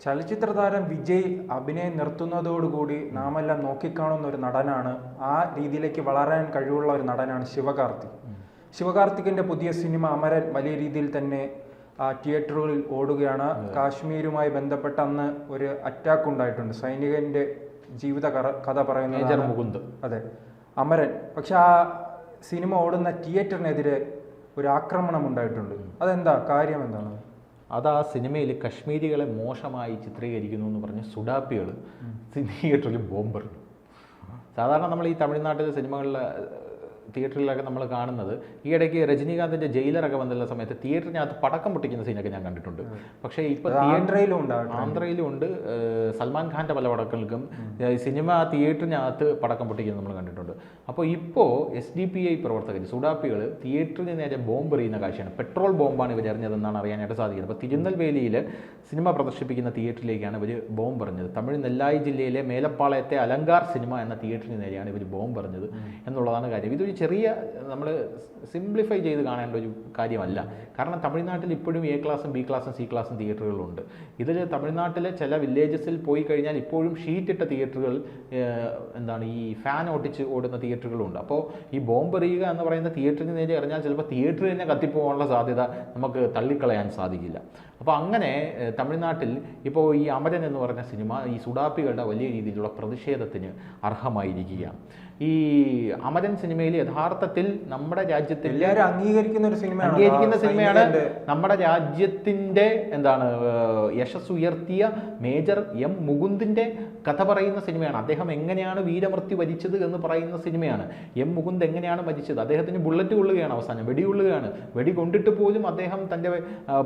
ചലച്ചിത്ര താരം വിജയ് അഭിനയം നിർത്തുന്നതോടുകൂടി നാമെല്ലാം നോക്കിക്കാണുന്ന ഒരു നടനാണ്, ആ രീതിയിലേക്ക് വളരാൻ കഴിവുള്ള ഒരു നടനാണ് ശിവകാർത്തിക്. ശിവകാർത്തികിന്റെ പുതിയ സിനിമ അമരൻ വലിയ രീതിയിൽ തന്നെ തിയേറ്ററുകളിൽ ഓടുകയാണ്. കാശ്മീരുമായി ബന്ധപ്പെട്ട അന്ന് ഒരു അറ്റാക്ക് ഉണ്ടായിട്ടുണ്ട്, സൈനികന്റെ ജീവിത കഥ പറയുന്നത്. അതെ, അമരൻ. പക്ഷെ ആ സിനിമ ഓടുന്ന തിയേറ്ററിനെതിരെ ഒരു ആക്രമണം ഉണ്ടായിട്ടുണ്ട്. അതെന്താ കാര്യം, എന്താണ്? അത് ആ സിനിമയിൽ കശ്മീരികളെ മോശമായി ചിത്രീകരിക്കുന്നു എന്ന് പറഞ്ഞ് സുഡാപ്പികൾ തിയേറ്ററിൽ ബോംബെറിഞ്ഞു. സാധാരണ നമ്മൾ ഈ തമിഴ്നാട്ടിലെ സിനിമകളിലെ തിയേറ്ററിലൊക്കെ നമ്മൾ കാണുന്നത്, ഈ ഇടയ്ക്ക് രജനീകാന്തിൻ്റെ ജയിലറൊക്കെ വന്നുള്ള സമയത്ത് തിയേറ്ററിനകത്ത് പടക്കം പൊട്ടിക്കുന്ന സീനൊക്കെ ഞാൻ കണ്ടിട്ടുണ്ട്. പക്ഷേ ഇപ്പോൾ ആന്ധ്രയിലും ഉണ്ട്. സൽമാൻ ഖാൻ്റെ പല പടക്കങ്ങൾക്കും സിനിമ തിയേറ്ററിനകത്ത് പടക്കം പൊട്ടിക്കുന്നത് നമ്മൾ കണ്ടിട്ടുണ്ട്. അപ്പോൾ ഇപ്പോൾ SDPI പ്രവർത്തകർ സുഡാപ്പികൾ തിയേറ്ററിന് നേരെ ബോംബ് എറിയുന്ന കാഴ്ചയാണ്. പെട്രോൾ ബോംബാണ് ഇവർ എറിഞ്ഞതെന്നാണ് അറിയാനായിട്ട് സാധിക്കുന്നത്. അപ്പോൾ തിരുനെൽവേലിയിൽ സിനിമ പ്രദർശിപ്പിക്കുന്ന തിയേറ്ററിലേക്കാണ് ഇവർ ബോംബ് എറിഞ്ഞത്. തമിഴ് നെല്ലായി ജില്ലയിലെ മേലപ്പാളയത്തെ അലങ്കാർ സിനിമ എന്ന തിയേറ്ററിന് നേരെയാണ് ഇവർ ബോംബ് എറിഞ്ഞത് എന്നുള്ളതാണ് കാര്യം. ഇതൊരു ചെറിയ, നമ്മൾ സിംപ്ലിഫൈ ചെയ്ത് കാണേണ്ട ഒരു കാര്യമല്ല. കാരണം തമിഴ്നാട്ടിൽ ഇപ്പോഴും A ക്ലാസും B ക്ലാസും C ക്ലാസും തിയേറ്ററുകളുണ്ട്. ഇതിൽ തമിഴ്നാട്ടിലെ ചില വില്ലേജസിൽ പോയി കഴിഞ്ഞാൽ ഇപ്പോഴും ഷീറ്റിട്ട തിയേറ്ററുകൾ, ഈ ഫാൻ ഓട്ടിച്ച് ഓടുന്ന തിയേറ്ററുകളുണ്ട്. അപ്പോൾ ഈ ബോംബ് എറിയുക എന്ന് പറയുന്ന തിയേറ്ററിന് നേരെ എറിഞ്ഞാൽ ചിലപ്പോൾ തിയേറ്റർ തന്നെ കത്തിപ്പോകാനുള്ള സാധ്യത നമുക്ക് തള്ളിക്കളയാൻ സാധിക്കില്ല. അപ്പോൾ അങ്ങനെ തമിഴ്നാട്ടിൽ ഇപ്പോൾ ഈ അമരൻ എന്ന് പറഞ്ഞ സിനിമ ഈ സുഡാപ്പികളുടെ വലിയ രീതിയിലുള്ള പ്രതിഷേധത്തിന് അർഹമായിരിക്കുകയാണ്. ഈ അമരൻ സിനിമയിൽ യഥാർത്ഥത്തിൽ നമ്മുടെ രാജ്യത്തിൽ എല്ലാവരും അംഗീകരിക്കുന്ന സിനിമയാണ്. നമ്മുടെ രാജ്യത്തിൻ്റെ യശസ് ഉയർത്തിയ മേജർ M മുകുന്ദിൻ്റെ കഥ പറയുന്ന സിനിമയാണ്. അദ്ദേഹം എങ്ങനെയാണ് വീരമൃത്യു വരിച്ചത് എന്ന് പറയുന്ന സിനിമയാണ്. M മുകുന്ദ് എങ്ങനെയാണ് മരിച്ചത്? അദ്ദേഹത്തിന് ബുള്ളറ്റ് കൊള്ളുകയാണ്, അവസാനം വെടി കൊള്ളുകയാണ്. വെടി കൊണ്ടിട്ട് പോലും അദ്ദേഹം തൻ്റെ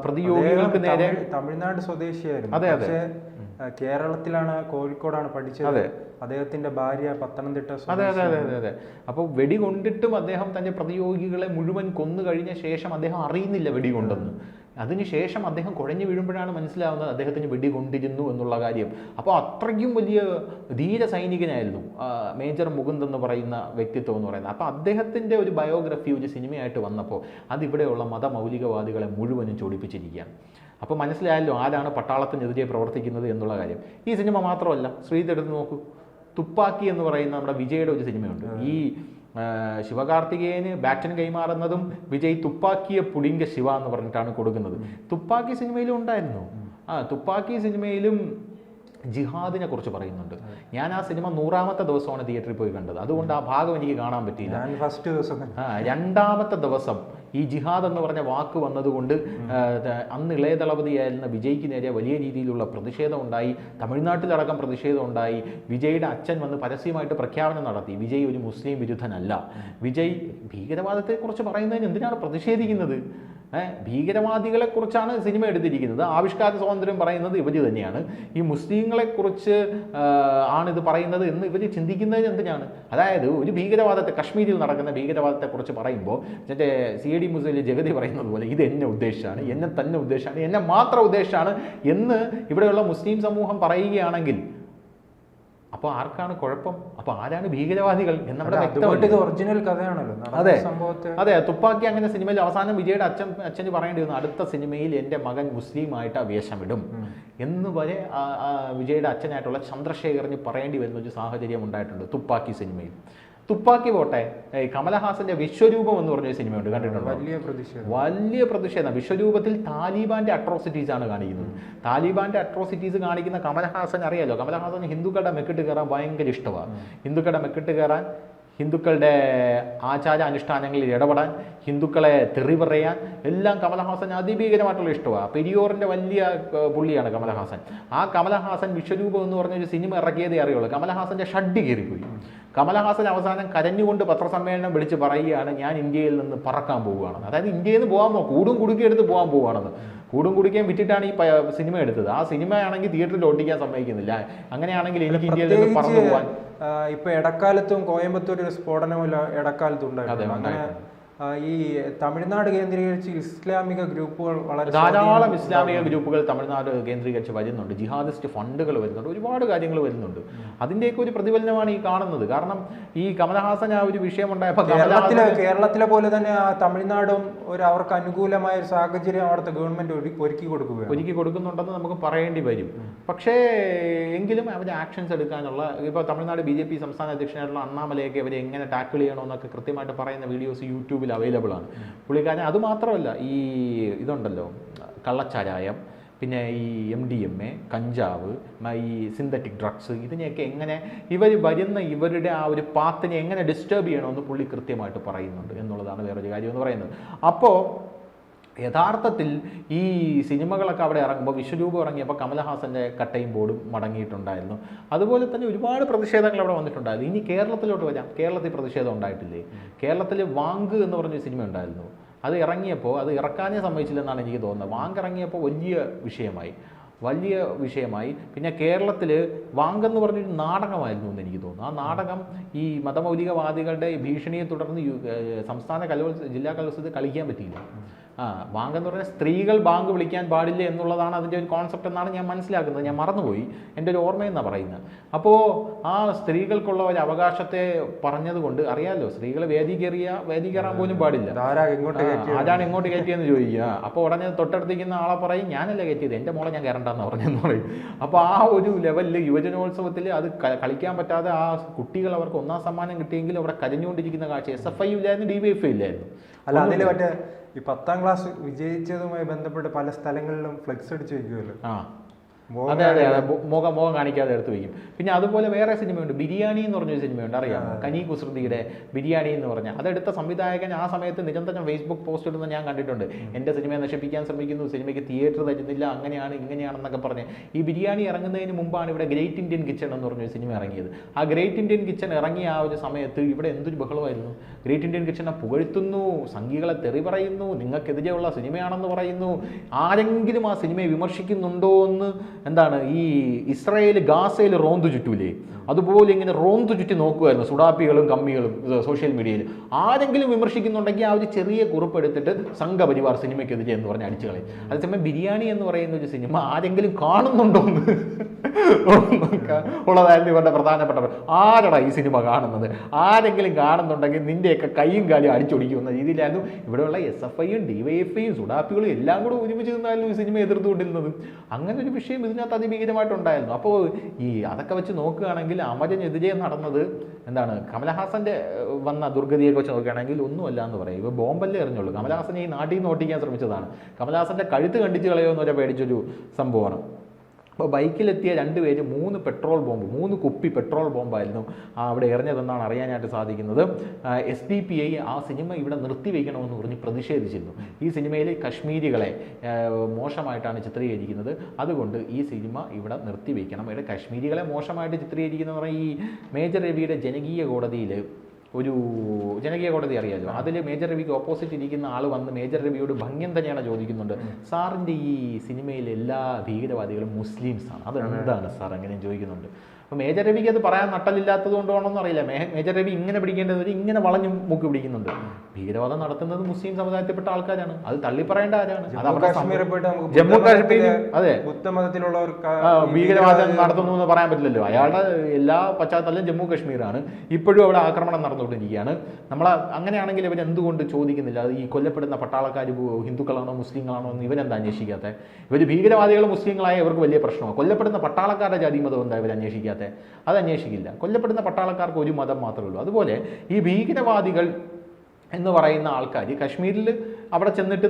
പ്രതിയോഗികൾക്ക് നേരെ. തമിഴ്നാട് സ്വദേശിയായിരുന്നു. അതെ അതെ. കേരളത്തിലാണ്, കോഴിക്കോടാണ് പഠിച്ചത്. അദ്ദേഹത്തിന്റെ ഭാര്യ പത്തനംതിട്ട. അതെ അതെ അതെ അതെ അതെ. അപ്പോൾ വെടി കൊണ്ടിട്ടും അദ്ദേഹം തൻ്റെ പ്രതിയോഗികളെ മുഴുവൻ കൊന്നു കഴിഞ്ഞ ശേഷം അദ്ദേഹം അറിയുന്നില്ല വെടി കൊണ്ടെന്ന്. അതിനുശേഷം അദ്ദേഹം കുഴഞ്ഞു വീഴുമ്പോഴാണ് മനസ്സിലാവുന്നത് അദ്ദേഹത്തിന് വെടി കൊണ്ടിരുന്നു എന്നുള്ള കാര്യം. അപ്പോൾ അത്രയ്ക്കും വലിയ ധീര സൈനികനായിരുന്നു മേജർ മുകുന്ദ് എന്ന് പറയുന്ന വ്യക്തിത്വം എന്ന് പറയുന്നത്. അപ്പോൾ അദ്ദേഹത്തിൻ്റെ ഒരു ബയോഗ്രഫി ഒരു സിനിമയായിട്ട് വന്നപ്പോൾ അതിവിടെയുള്ള മതമൗലികവാദികളെ മുഴുവനും ചൊടിപ്പിച്ചിരിക്കുകയാണ്. അപ്പോൾ മനസ്സിലായല്ലോ ആരാണ് പട്ടാളത്തിനെതിരെ പ്രവർത്തിക്കുന്നത് എന്നുള്ള കാര്യം. ഈ സിനിമ മാത്രമല്ല, ശ്രീതെടുത്ത് നോക്കൂ, തുപ്പാക്കി എന്ന് പറയുന്ന നമ്മുടെ വിജയുടെ ഒരു സിനിമയുണ്ട്. ഈ ശിവകാർത്തികേയന് ബാറ്റൻ കൈമാറുന്നതും വിജയ് തുപ്പാക്കിയെ പുടിങ്ക ശിവ എന്ന് പറഞ്ഞിട്ടാണ് കൊടുക്കുന്നത്. തുപ്പാക്കി സിനിമയിലും ഉണ്ടായിരുന്നു. തുപ്പാക്കി സിനിമയിലും ജിഹാദിനെ കുറിച്ച് പറയുന്നുണ്ട്. ഞാൻ ആ സിനിമ 100ാമത്തെ ദിവസമാണ് തിയേറ്ററിൽ പോയി കണ്ടത്. അതുകൊണ്ട് ആ ഭാഗം എനിക്ക് കാണാൻ പറ്റിയില്ല. ഫസ്റ്റ് ദിവസം, 2ാമത്തെ ദിവസം ഈ ജിഹാദ് എന്ന് പറഞ്ഞ വാക്ക് വന്നതുകൊണ്ട് അന്ന് ഇളയ ദളപതിയായിരുന്ന വിജയ്ക്ക് നേരെ വലിയ രീതിയിലുള്ള പ്രതിഷേധം ഉണ്ടായി. തമിഴ്നാട്ടിലടക്കം പ്രതിഷേധം ഉണ്ടായി. വിജയുടെ അച്ഛൻ വന്ന് പരസ്യമായിട്ട് പ്രഖ്യാപനം നടത്തി, വിജയ് ഒരു മുസ്ലിം വിരുദ്ധനല്ല. വിജയ് ഭീകരവാദത്തെക്കുറിച്ച് പറയുന്നതിന് എന്തിനാണ് പ്രതിഷേധിക്കുന്നത്? ഭീകരവാദികളെക്കുറിച്ചാണ് സിനിമ എടുത്തിരിക്കുന്നത്. ആവിഷ്കാര സ്വാതന്ത്ര്യം പറയുന്നത് ഇവർ തന്നെയാണ്. ഈ മുസ്ലിങ്ങളെക്കുറിച്ച് ആണിത് പറയുന്നത് എന്ന് ഇവർ ചിന്തിക്കുന്നതിന് എന്തിനാണ്? അതായത് ഒരു ഭീകരവാദത്തെ, കശ്മീരിൽ നടക്കുന്ന ഭീകരവാദത്തെക്കുറിച്ച് പറയുമ്പോൾ മറ്റേ CID മുസ്ലിം ജഗതി പറയുന്നത് പോലെ ഇത് എന്നെ ഉദ്ദേശിച്ചാണ്, എന്നെ തന്നെ ഉദ്ദേശിച്ചാണ്, എന്നെ മാത്രം ഉദ്ദേശിച്ചാണ് എന്ന് ഇവിടെയുള്ള മുസ്ലിം സമൂഹം പറയുകയാണെങ്കിൽ അപ്പോൾ ആർക്കാണ് കുഴപ്പം? അപ്പോൾ ആരാണ് ഭീകരവാദികൾ എന്നവിടെ ഒറിജിനൽ കഥയാണല്ലോ. അതെ അതെ. തുപ്പാക്കി അങ്ങനെ സിനിമയിൽ അവസാനം വിജയുടെ അച്ഛന് പറയേണ്ടി വന്നു, അടുത്ത സിനിമയിൽ എൻ്റെ മകൻ മുസ്ലിമായിട്ട് വേഷമിടും എന്ന് വരെ വിജയുടെ അച്ഛനായിട്ടുള്ള ചന്ദ്രശേഖറിന് പറയേണ്ടി വരുന്ന ഒരു സാഹചര്യം ഉണ്ടായിട്ടുണ്ട് തുപ്പാക്കി സിനിമയിൽ. തുപ്പാക്കി പോട്ടെ, കമലഹാസന്റെ വിശ്വരൂപം എന്ന് പറഞ്ഞൊരു സിനിമയുണ്ട്, കണ്ടിട്ടുണ്ടോ? വലിയ പ്രതിഷേധം. വിശ്വരൂപത്തിൽ താലിബാന്റെ അട്രോസിറ്റീസ് ആണ് കാണിക്കുന്നത്. താലിബാന്റെ അട്രോസിറ്റീസ് കാണിക്കുന്ന കമലഹാസൻ അറിയാലോ. കമലഹാസൻ ഹിന്ദുക്കളുടെ മെക്കിട്ട് കയറാൻ ഭയങ്കര ഇഷ്ടമാണ്. ഹിന്ദുക്കളുടെ മെക്കിട്ട് കയറാൻ, ഹിന്ദുക്കളുടെ ആചാര അനുഷ്ഠാനങ്ങളിൽ ഇടപെടാൻ, ഹിന്ദുക്കളെ തെറി പറയാൻ എല്ലാം കമലഹാസൻ അതിഭീകരമായിട്ടുള്ള ഇഷ്ടമാണ്. പെരിയോറിൻ്റെ വലിയ പുള്ളിയാണ് കമലഹാസൻ. ആ കമലഹാസൻ വിശ്വരൂപം എന്ന് പറഞ്ഞൊരു സിനിമ ഇറക്കിയതേ അറിയുള്ളൂ. കമലഹാസന്റെ ഷഡ്ഡി കയറിപ്പോയി. കമലഹാസൻ അവസാനം കരഞ്ഞുകൊണ്ട് പത്രസമ്മേളനം വിളിച്ച് പറയുകയാണ്, ഞാൻ ഇന്ത്യയിൽ നിന്ന് പറക്കാൻ പോവുകയാണെന്ന്. അതായത് ഇന്ത്യയിൽ നിന്ന് പോകാൻ കൂടും കുടുക്കിയെടുത്ത് പോകാൻ പോവുകയാണെന്ന്. കൂടും കുടിക്കാൻ വിറ്റിട്ടാണ് ഈ സിനിമ എടുത്തത്. ആ സിനിമയാണെങ്കിൽ തിയേറ്ററിൽ ഓടിക്കാൻ സമ്മതിക്കുന്നില്ല. അങ്ങനെയാണെങ്കിൽ എനിക്ക് ഇന്ത്യയിൽ നിന്ന് പറന്നു പോകാൻ. ഇപ്പൊ ഇടക്കാലത്തും കോയമ്പത്തൂർ ഒരു സ്ഫോടനമല്ല ഇടക്കാലത്തും ഉണ്ടായിരുന്നു. അങ്ങനെ ഈ തമിഴ്നാട് കേന്ദ്രീകരിച്ച് ഇസ്ലാമിക ഗ്രൂപ്പുകൾ വളരെ ധാരാളം ഇസ്ലാമിക ഗ്രൂപ്പുകൾ തമിഴ്നാട് കേന്ദ്രീകരിച്ച് വരുന്നുണ്ട്, ജിഹാദിസ്റ്റ് ഫണ്ടുകൾ വരുന്നുണ്ട്, ഒരുപാട് കാര്യങ്ങൾ വരുന്നുണ്ട്. അതിൻ്റെയൊക്കെ ഒരു പ്രതിഫലനമാണ് ഈ കാണുന്നത്. കാരണം ഈ കമലഹാസൻ ആ ഒരു വിഷയമുണ്ടായപ്പോൾ കേരളത്തിലെ പോലെ തന്നെ തമിഴ്നാടും അവർക്ക് അനുകൂലമായ ഒരു സാഹചര്യം അവിടുത്തെ ഗവൺമെന്റ് ഒരുക്കി കൊടുക്കുന്നുണ്ടെന്ന് നമുക്ക് പറയേണ്ടി വരും. പക്ഷേ എങ്കിലും അവർ ആക്ഷൻസ് എടുക്കാനുള്ള, ഇപ്പോൾ തമിഴ്നാട് BJP സംസ്ഥാന അധ്യക്ഷനായിട്ടുള്ള അണ്ണാമലയൊക്കെ അവരെ എങ്ങനെ ടാക്കിൾ ചെയ്യണമെന്നൊക്കെ കൃത്യമായിട്ട് പറയുന്ന വീഡിയോസ് യൂട്യൂബിൽ അവൈലബിൾ ആണ്. പുള്ളിക്കാരൻ അതുമാത്രമല്ല, ഈ ഇതുണ്ടല്ലോ കള്ളച്ചാരായം, പിന്നെ ഈ MDMA, കഞ്ചാവ്, ഈ സിന്തറ്റിക് ഡ്രഗ്സ്, ഇതിനെയൊക്കെ എങ്ങനെ ഇവർ വരുന്ന ഇവരുടെ ആ ഒരു പാത്തിനെ എങ്ങനെ ഡിസ്റ്റർബ് ചെയ്യണമെന്ന് പുള്ളി കൃത്യമായിട്ട് പറയുന്നുണ്ട് എന്നുള്ളതാണ് വേറൊരു കാര്യം എന്ന് പറയുന്നത്. അപ്പോൾ യഥാർത്ഥത്തിൽ ഈ സിനിമകളൊക്കെ അവിടെ ഇറങ്ങുമ്പോൾ, വിശ്വരൂപം ഇറങ്ങിയപ്പോൾ കമലഹാസൻ്റെ കട്ടയും ബോർഡും മടങ്ങിയിട്ടുണ്ടായിരുന്നു. അതുപോലെ തന്നെ ഒരുപാട് പ്രതിഷേധങ്ങൾ അവിടെ വന്നിട്ടുണ്ടായിരുന്നു. ഇനി കേരളത്തിലോട്ട് വരാം. കേരളത്തിൽ പ്രതിഷേധം ഉണ്ടായിട്ടില്ലേ? കേരളത്തിൽ വാങ്ക് എന്ന് പറഞ്ഞൊരു സിനിമ ഉണ്ടായിരുന്നു. അത് ഇറങ്ങിയപ്പോൾ അത് ഇറക്കാനേ സമ്മതിച്ചില്ലെന്നാണ് എനിക്ക് തോന്നുന്നത്. വാങ്ക് ഇറങ്ങിയപ്പോൾ വലിയ വിഷയമായി. പിന്നെ കേരളത്തിൽ വാങ്കെന്ന് പറഞ്ഞൊരു നാടകമായിരുന്നു എന്ന് എനിക്ക് തോന്നുന്നു. ആ നാടകം ഈ മതമൗലികവാദികളുടെ ഭീഷണിയെ തുടർന്ന് സംസ്ഥാന ജില്ലാ കലോത്സവത്തിൽ കളിക്കാൻ പറ്റിയില്ല. ബാങ്കെന്ന് പറഞ്ഞാൽ സ്ത്രീകൾ ബാങ്ക് വിളിക്കാൻ പാടില്ല എന്നുള്ളതാണ് അതിൻ്റെ ഒരു കോൺസെപ്റ്റ് എന്നാണ് ഞാൻ മനസ്സിലാക്കുന്നത്. ഞാൻ മറന്നുപോയി, എൻ്റെ ഒരു ഓർമ്മയെന്നാണ് പറയുന്നത്. അപ്പോൾ ആ സ്ത്രീകൾക്കുള്ള ഒരു അവകാശത്തെ പറഞ്ഞതുകൊണ്ട് അറിയാമല്ലോ, സ്ത്രീകൾ വേദി കയറാൻ പോലും പാടില്ല. ആരാണ് ഇങ്ങോട്ട് കയറ്റിയെന്ന് ചോദിക്കുക. അപ്പോൾ ഉടനെ തൊട്ടടുത്തിരിക്കുന്ന ആളെ പറയും, ഞാനല്ല കയറ്റിയത്, എൻ്റെ മോളെ ഞാൻ കയറണ്ടെന്ന് പറഞ്ഞെന്ന് പറയും. അപ്പോൾ ആ ഒരു ലെവലിൽ യുവജനോത്സവത്തിൽ അത് കളിക്കാൻ പറ്റാതെ ആ കുട്ടികൾ അവർക്ക് 1ാം സമ്മാനം കിട്ടിയെങ്കിലും അവിടെ കരഞ്ഞുകൊണ്ടിരിക്കുന്ന കാഴ്ച. SFI ഇല്ലായിരുന്നു, DYFI ഇല്ലായിരുന്നു. അല്ല, അതിൽ മറ്റേ ഈ 10ാം ക്ലാസ് വിജയിച്ചതുമായി ബന്ധപ്പെട്ട് പല സ്ഥലങ്ങളിലും ഫ്ലെക്സ് അടിച്ചു വെക്കുമല്ലോ. അതെ, മുഖം കാണിക്കാതെ എടുത്ത് വയ്ക്കും. പിന്നെ അതുപോലെ വേറെ സിനിമയുണ്ട്, ബിരിയാണി എന്ന് പറഞ്ഞൊരു സിനിമയുണ്ട്, അറിയാമോ? കനി കുസൃതിയുടെ ബിരിയാണി എന്ന് പറഞ്ഞാൽ. അതെടുത്ത സംവിധായകൻ ആ സമയത്ത് നിരന്തരം ഫേസ്ബുക്ക് പോസ്റ്റ് ഇടുന്നത് ഞാൻ കണ്ടിട്ടുണ്ട്. എൻ്റെ സിനിമയെ നശിപ്പിക്കാൻ ശ്രമിക്കുന്നു, സിനിമയ്ക്ക് തിയേറ്റർ തരുന്നില്ല, അങ്ങനെയാണ് ഇങ്ങനെയാണെന്നൊക്കെ പറഞ്ഞ്. ഈ ബിരിയാണി ഇറങ്ങുന്നതിന് മുമ്പാണ് ഇവിടെ ഗ്രേറ്റ് ഇന്ത്യൻ കിച്ചൺ എന്ന് പറഞ്ഞൊരു സിനിമ ഇറങ്ങിയത്. ആ ഗ്രേറ്റ് ഇന്ത്യൻ കിച്ചൺ ഇറങ്ങിയ ആ ഒരു സമയത്ത് ഇവിടെ എന്തൊരു ബഹളമായിരുന്നു. ഗ്രേറ്റ് ഇന്ത്യൻ കിച്ചനെ പുകഴ്ത്തുന്നു, സംഘികളെ തെറി പറയുന്നു, നിങ്ങൾക്കെതിരെയുള്ള സിനിമയാണെന്ന് പറയുന്നു. ആരെങ്കിലും ആ സിനിമയെ വിമർശിക്കുന്നുണ്ടോ എന്ന് എന്താണ് ഈ ഇസ്രായേൽ ഗാസയിൽ റോന്തു ചുറ്റൂലേ, അതുപോലെ ഇങ്ങനെ റോന്തു ചുറ്റി നോക്കുമായിരുന്നു സുഡാപ്പികളും കമ്മികളും സോഷ്യൽ മീഡിയയിൽ. ആരെങ്കിലും വിമർശിക്കുന്നുണ്ടെങ്കിൽ ആ ഒരു ചെറിയ കുറിപ്പ് എടുത്തിട്ട് സംഘപരിവാർ സിനിമയ്ക്കെതിരെ എന്ന് പറഞ്ഞ് അടിച്ചു കളയും. അതേസമയം ബിരിയാണി എന്ന് പറയുന്ന ഒരു സിനിമ ആരെങ്കിലും കാണുന്നുണ്ടോ എന്ന് ഉള്ളതായിരുന്നു ഇവരുടെ പ്രധാനപ്പെട്ട. ആരടാ ഈ സിനിമ കാണുന്നത്? ആരെങ്കിലും കാണുന്നുണ്ടെങ്കിൽ നിന്റെയൊക്കെ കൈയും കാലും അടിച്ചൊടിക്കുന്ന രീതിയിലായിരുന്നു ഇവിടെയുള്ള SFIയും DYFIയും സുഡാപ്പികളും എല്ലാം കൂടെ ഒരുമിച്ച് നിന്നായിരുന്നു ഈ സിനിമ എതിർത്തുകൊണ്ടിരുന്നത്. അങ്ങനെ ഒരു വിഷയം ഇതിനകത്ത് അതിഭീകരമായിട്ടുണ്ടായിരുന്നു. അപ്പോൾ അതൊക്കെ വെച്ച് നോക്കുകയാണെങ്കിൽ അമരനെതിരെ നടന്നത് എന്താണ്, കമലഹാസന്റെ വന്ന ദുർഗതിയൊക്കെ വെച്ച് നോക്കുകയാണെങ്കിൽ ഒന്നുമല്ല എന്ന് പറയും. ഇപ്പോൾ ബോംബല്ലേ എറിഞ്ഞുള്ളൂ. കമലഹാസനെ ഈ നാട്ടിൽ നിന്ന് ഓട്ടിക്കാൻ ശ്രമിച്ചതാണ്. കമലഹാസന്റെ കഴുത്ത് കണ്ടിച്ച് കളയുമെന്നൊരു പേടിച്ചൊരു സംഭവമാണ്. അപ്പോൾ ബൈക്കിലെത്തിയ 2 പേര് 3 കുപ്പി പെട്രോൾ ബോംബായിരുന്നു അവിടെ എറിഞ്ഞതെന്നാണ് അറിയാനായിട്ട് സാധിക്കുന്നത്. SDPI ആ സിനിമ ഇവിടെ നിർത്തിവെക്കണമെന്ന് പറഞ്ഞ് പ്രതിഷേധിച്ചിരുന്നു. ഈ സിനിമയിൽ കശ്മീരികളെ മോശമായിട്ടാണ് ചിത്രീകരിക്കുന്നത്, അതുകൊണ്ട് ഈ സിനിമ ഇവിടെ നിർത്തിവെക്കണം. ഇവിടെ കശ്മീരികളെ മോശമായിട്ട് ചിത്രീകരിക്കുന്നത് പറഞ്ഞാൽ ഈ മേജർ രവിയുടെ ജനകീയ കോടതി അറിയാമല്ലോ, അതിൽ മേജർ രവിക്ക് ഓപ്പോസിറ്റ് ഇരിക്കുന്ന ആൾ വന്ന് മേജർ രവിയോട് ഭംഗ്യം തന്നെയാണ് ചോദിക്കുന്നുണ്ട്, സാറിൻ്റെ ഈ സിനിമയിലെ എല്ലാ ഭീകരവാദികളും മുസ്ലിംസാണ്, അതെന്താണ് സാർ അങ്ങനെയും ചോദിക്കുന്നുണ്ട്. അപ്പോൾ മേജർ രവിക്ക് അത് പറയാൻ നട്ടലില്ലാത്തത് കൊണ്ടാണെന്ന് അറിയില്ല. മേജർ രവി ഇങ്ങനെ പിടിക്കേണ്ടത് ഇങ്ങനെ വളഞ്ഞു മൂക്ക് പിടിക്കുന്നുണ്ട്. ഭീകരവാദം നടത്തുന്നത് മുസ്ലിം സമുദായത്തിൽപ്പെട്ട ആൾക്കാരാണ്, അത് തള്ളിപ്പറയേണ്ട ആരാണ്? ജമ്മു കാശ്മീരിൽ അതെ ഭീകരവാദം നടത്തുന്നു എന്ന് പറയാൻ പറ്റില്ലല്ലോ. അയാളുടെ എല്ലാ പശ്ചാത്തലം ജമ്മു കാശ്മീരാണ്. ഇപ്പോഴും അവിടെ ആക്രമണം നടന്നുകൊണ്ടിരിക്കുകയാണ്. നമ്മൾ അങ്ങനെയാണെങ്കിൽ ഇവരെന്തുകൊണ്ട് ചോദിക്കുന്നില്ല ഈ കൊല്ലപ്പെടുന്ന പട്ടാളക്കാർ ഹിന്ദുക്കളാണോ മുസ്ലിങ്ങളാണോ എന്ന് ഇവരെന്താ അന്വേഷിക്കാത്ത? ഇവർ ഭീകരവാദികൾ മുസ്ലിങ്ങളായ ഇവർക്ക് വലിയ പ്രശ്നമാണ്. കൊല്ലപ്പെടുന്ന പട്ടാളക്കാരുടെ ജാതി മതം എന്താ ഇവർ അന്വേഷിക്കാത്ത? അത് അന്വേഷിക്കില്ല. കൊല്ലപ്പെടുന്ന പട്ടാളക്കാർക്ക് ഒരു മതം മാത്രമേ ഉള്ളൂ. അതുപോലെ ഈ ഭീകരവാദികൾ എന്ന് പറയുന്ന ആൾക്കാർ കശ്മീരിൽ അവിടെ ചെന്നിട്ട്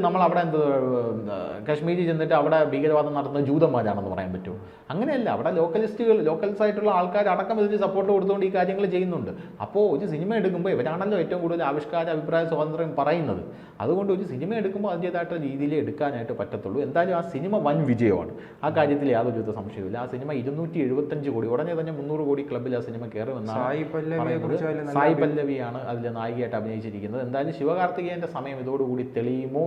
കശ്മീരിൽ ചെന്നിട്ട് അവിടെ ഭീകരവാദം നടത്തുന്ന ജൂതന്മാരാണെന്ന് പറയാൻ പറ്റുമോ? അങ്ങനെയല്ല. അവിടെ ലോക്കൽസ് ആയിട്ടുള്ള ആൾക്കാർ അടക്കം ഇതിന് സപ്പോർട്ട് കൊടുത്തുകൊണ്ട് ഈ കാര്യങ്ങൾ ചെയ്യുന്നുണ്ട്. അപ്പോൾ ഒരു സിനിമ എടുക്കുമ്പോൾ ഇവരാണല്ലോ ഏറ്റവും കൂടുതൽ ആവിഷ്കാര അഭിപ്രായ സ്വാതന്ത്ര്യം പറയുന്നത്. അതുകൊണ്ട് ഒരു സിനിമ എടുക്കുമ്പോൾ അതിൻ്റേതായിട്ടുള്ള രീതിയിൽ എടുക്കാനായിട്ട് പറ്റത്തുള്ളൂ. എന്തായാലും ആ സിനിമ വൻ വിജയമാണ്, ആ കാര്യത്തിൽ യാതൊരു സംശയമില്ല. ആ സിനിമ 275 കോടി, ഉടനെ തന്നെ 300 കോടി ക്ലബ്ബിൽ ആ സിനിമ കയറുമെന്നാണ്. സായി പല്ലവിയാണ് അതിൽ നായികയായിട്ട് അഭിനയിച്ചിരിക്കുന്നത്. എന്തായാലും ശിവകാർത്തികേയന്റെ സമയം ഇതോടുകൂടി തെളിയുമോ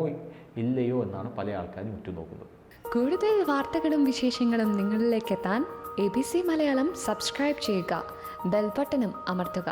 ഇല്ലയോ എന്നാണ് പല ആൾക്കാരും ഉറ്റുനോക്കുന്നത്. കൂടുതൽ വാർത്തകളും വിശേഷങ്ങളും നിങ്ങളിലേക്ക് എത്താൻ ABC മലയാളം സബ്സ്ക്രൈബ് ചെയ്യുക, ബെൽ ബട്ടണും അമർത്തുക.